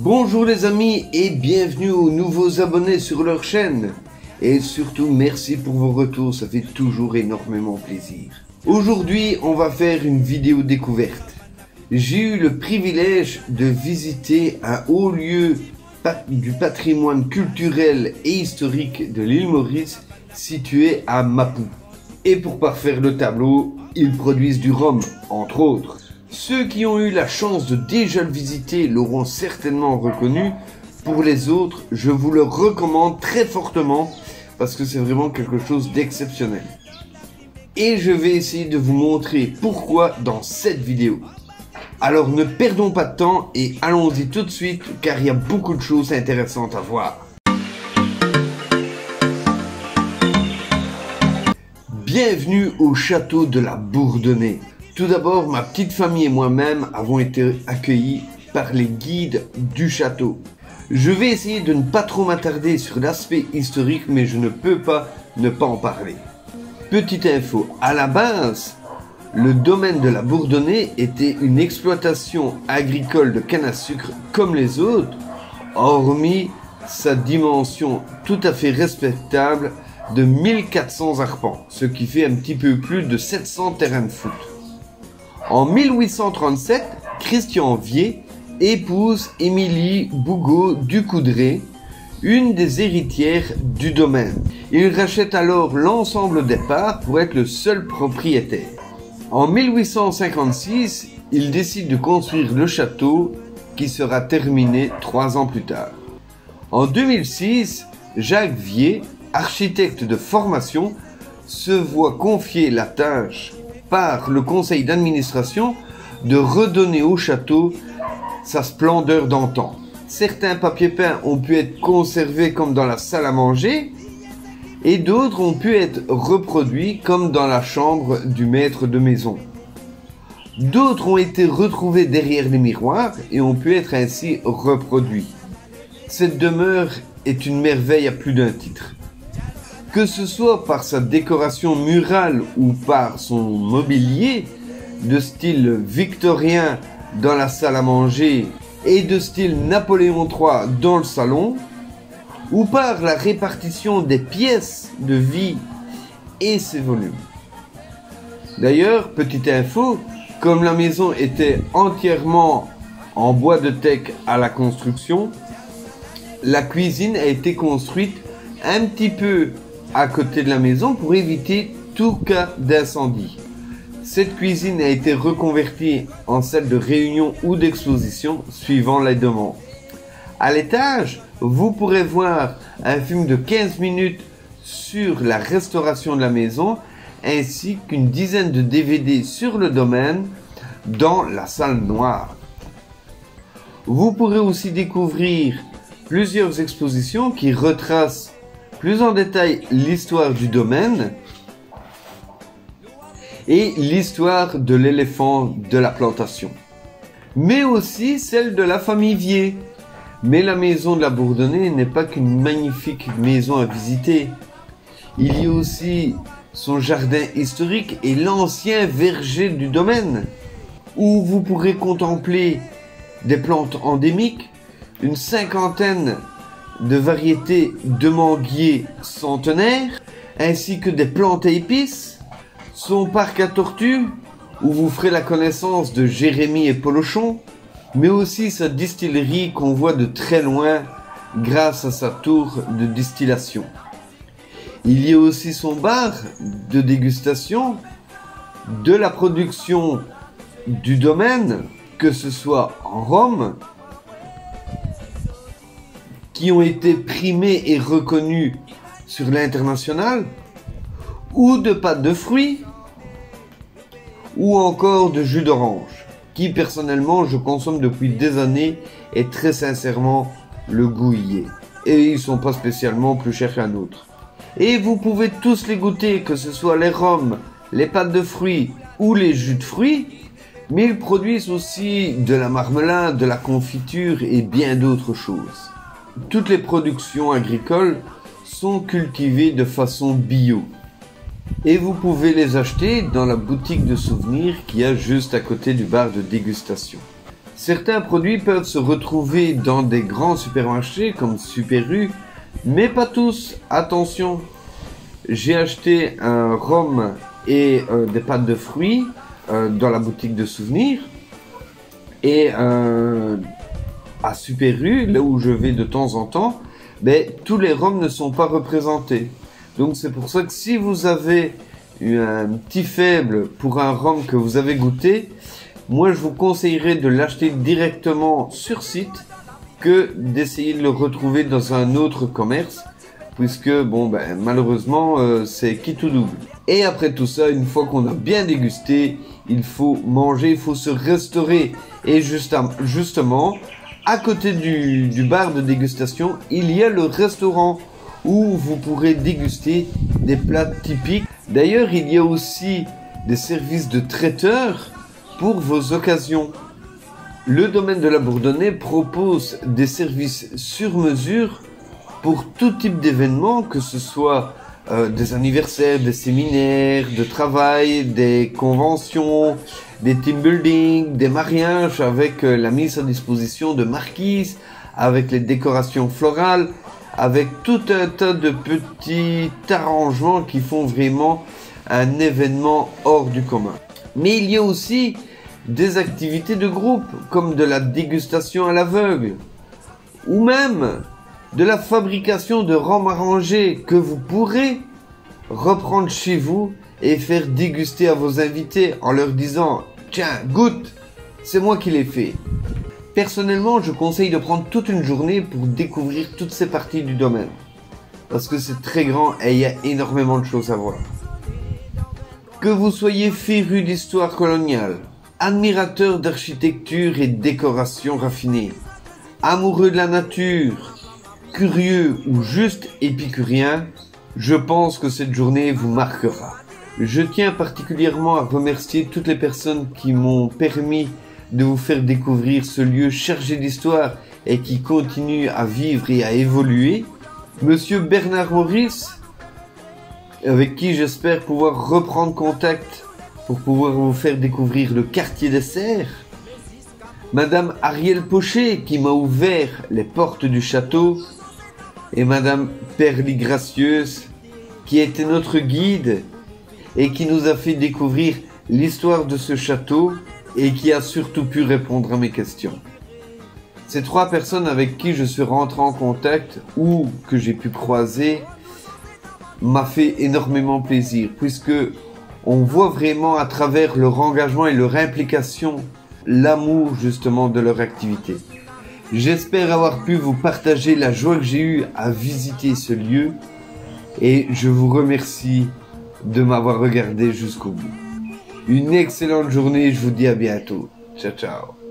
Bonjour les amis et bienvenue aux nouveaux abonnés sur leur chaîne. Et surtout merci pour vos retours, ça fait toujours énormément plaisir. Aujourd'hui on va faire une vidéo découverte. J'ai eu le privilège de visiter un haut lieu du patrimoine culturel et historique de l'île Maurice situé à Mapou. Et pour parfaire le tableau, ils produisent du rhum, entre autres. Ceux qui ont eu la chance de déjà le visiter l'auront certainement reconnu. Pour les autres, je vous le recommande très fortement parce que c'est vraiment quelque chose d'exceptionnel. Et je vais essayer de vous montrer pourquoi dans cette vidéo. Alors ne perdons pas de temps et allons-y tout de suite car il y a beaucoup de choses intéressantes à voir. Bienvenue au château de la Bourdonnais. Tout d'abord, ma petite famille et moi-même avons été accueillis par les guides du château. Je vais essayer de ne pas trop m'attarder sur l'aspect historique, mais je ne peux pas ne pas en parler. Petite info, à la base, le domaine de la Bourdonnais était une exploitation agricole de canne à sucre comme les autres, hormis sa dimension tout à fait respectable de 1400 arpents, ce qui fait un petit peu plus de 700 terrains de foot. En 1837, Christian Vier épouse Émilie Bougot du Coudray, une des héritières du domaine. Il rachète alors l'ensemble des parts pour être le seul propriétaire. En 1856, il décide de construire le château qui sera terminé 3 ans plus tard. En 2006, Jacques Vier, architecte de formation, se voit confier la tâche par le conseil d'administration de redonner au château sa splendeur d'antan. Certains papiers peints ont pu être conservés comme dans la salle à manger et d'autres ont pu être reproduits comme dans la chambre du maître de maison. D'autres ont été retrouvés derrière les miroirs et ont pu être ainsi reproduits. Cette demeure est une merveille à plus d'un titre. Que ce soit par sa décoration murale ou par son mobilier de style victorien dans la salle à manger et de style Napoléon III dans le salon, ou par la répartition des pièces de vie et ses volumes. D'ailleurs, petite info, comme la maison était entièrement en bois de teck à la construction, la cuisine a été construite un petit peu à côté de la maison pour éviter tout cas d'incendie. Cette cuisine a été reconvertie en salle de réunion ou d'exposition suivant les demandes. À l'étage, vous pourrez voir un film de 15 minutes sur la restauration de la maison ainsi qu'une dizaine de DVD sur le domaine dans la salle noire. Vous pourrez aussi découvrir plusieurs expositions qui retracent plus en détail l'histoire du domaine et l'histoire de l'éléphant de la plantation, mais aussi celle de la famille Vier. Mais la maison de la Bourdonnais n'est pas qu'une magnifique maison à visiter. Il y a aussi son jardin historique et l'ancien verger du domaine, où vous pourrez contempler des plantes endémiques, une cinquantaine de variétés de manguiers centenaires, ainsi que des plantes à épices, son parc à tortues, où vous ferez la connaissance de Jérémy et Polochon, mais aussi sa distillerie qu'on voit de très loin grâce à sa tour de distillation. Il y a aussi son bar de dégustation, de la production du domaine, que ce soit en rhum, qui ont été primés et reconnus sur l'international, ou de pâtes de fruits, ou encore de jus d'orange, qui personnellement je consomme depuis des années et très sincèrement le goût y est. Et ils sont pas spécialement plus chers qu'un autre. Et vous pouvez tous les goûter, que ce soit les rhums, les pâtes de fruits ou les jus de fruits, mais ils produisent aussi de la marmelade, de la confiture et bien d'autres choses. Toutes les productions agricoles sont cultivées de façon bio. Et vous pouvez les acheter dans la boutique de souvenirs qu'il y a juste à côté du bar de dégustation. Certains produits peuvent se retrouver dans des grands supermarchés comme Super U, mais pas tous. Attention, j'ai acheté un rhum et des pâtes de fruits dans la boutique de souvenirs. Et à Super U, là où je vais de temps en temps, tous les rhums ne sont pas représentés. Donc c'est pour ça que si vous avez un petit faible pour un rhum que vous avez goûté, moi je vous conseillerais de l'acheter directement sur site que d'essayer de le retrouver dans un autre commerce, puisque malheureusement c'est qui tout double. Et après tout ça, une fois qu'on a bien dégusté, il faut manger, il faut se restaurer. Et justement, à côté du bar de dégustation, il y a le restaurant où vous pourrez déguster des plats typiques. D'ailleurs, il y a aussi des services de traiteurs pour vos occasions. Le domaine de la Bourdonnais propose des services sur mesure pour tout type d'événements, que ce soit des anniversaires, des séminaires de travail, des conventions, des team building, des mariages avec la mise à disposition de marquises, avec les décorations florales, avec tout un tas de petits arrangements qui font vraiment un événement hors du commun. Mais il y a aussi des activités de groupe, comme de la dégustation à l'aveugle, ou même de la fabrication de rhum arrangé que vous pourrez reprendre chez vous et faire déguster à vos invités en leur disant « Tiens, goûte, c'est moi qui l'ai fait ». Personnellement, je conseille de prendre toute une journée pour découvrir toutes ces parties du domaine, parce que c'est très grand et il y a énormément de choses à voir. Que vous soyez féru d'histoire coloniale, admirateur d'architecture et de décoration raffinée, amoureux de la nature, curieux ou juste épicurien, je pense que cette journée vous marquera. Je tiens particulièrement à remercier toutes les personnes qui m'ont permis de vous faire découvrir ce lieu chargé d'histoire et qui continue à vivre et à évoluer. Monsieur Bernard Maurice, avec qui j'espère pouvoir reprendre contact pour pouvoir vous faire découvrir le quartier des Serres. Madame Ariel Pochet, qui m'a ouvert les portes du château. Et Madame Perly Gracieuse, qui était notre guide et qui nous a fait découvrir l'histoire de ce château et qui a surtout pu répondre à mes questions. Ces trois personnes avec qui je suis rentré en contact ou que j'ai pu croiser m'a fait énormément plaisir, puisque on voit vraiment à travers leur engagement et leur implication l'amour justement de leur activité. J'espère avoir pu vous partager la joie que j'ai eue à visiter ce lieu et je vous remercie de m'avoir regardé jusqu'au bout. Une excellente journée, je vous dis à bientôt. Ciao, ciao.